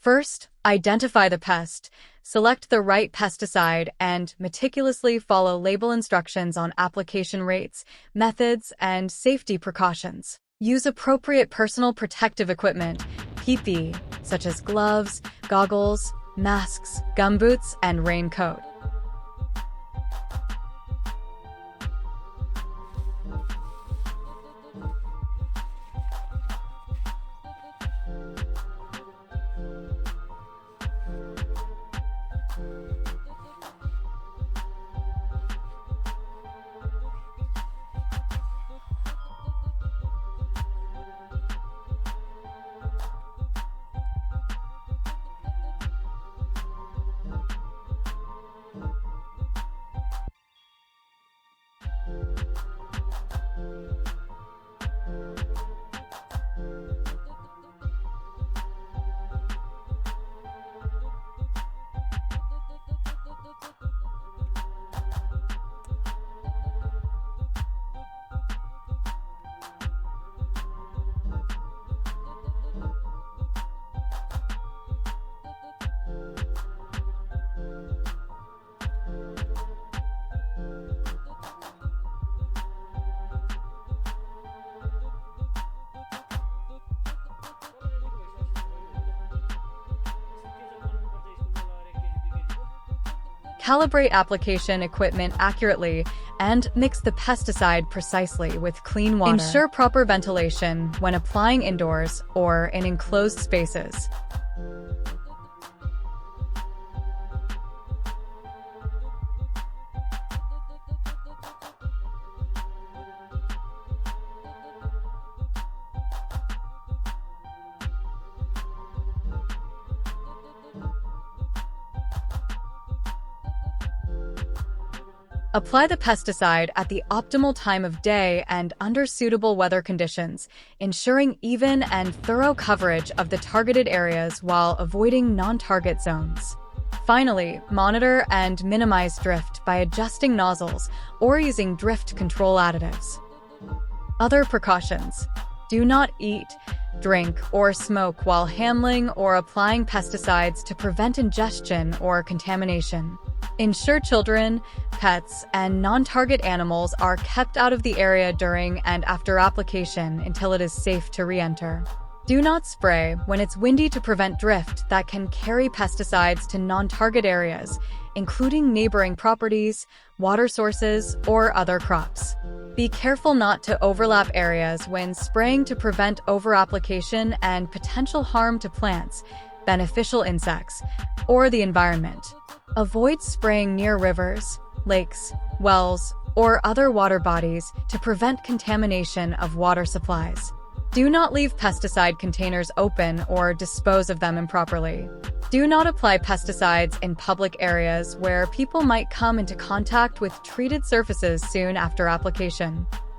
First, identify the pest, select the right pesticide, and meticulously follow label instructions on application rates, methods, and safety precautions. Use appropriate personal protective equipment, PPE, such as gloves, goggles, masks, gumboots, and raincoat. Calibrate application equipment accurately and mix the pesticide precisely with clean water. Ensure proper ventilation when applying indoors or in enclosed spaces. Apply the pesticide at the optimal time of day and under suitable weather conditions, ensuring even and thorough coverage of the targeted areas while avoiding non-target zones. Finally, monitor and minimize drift by adjusting nozzles or using drift control additives. Other precautions: do not eat, drink, or smoke while handling or applying pesticides to prevent ingestion or contamination. Ensure children, pets, and non-target animals are kept out of the area during and after application until it is safe to re-enter. Do not spray when it's windy to prevent drift that can carry pesticides to non-target areas, including neighboring properties, water sources, or other crops. Be careful not to overlap areas when spraying to prevent over-application and potential harm to plants, beneficial insects, or the environment. Avoid spraying near rivers, lakes, wells, or other water bodies to prevent contamination of water supplies. Do not leave pesticide containers open or dispose of them improperly. Do not apply pesticides in public areas where people might come into contact with treated surfaces soon after application.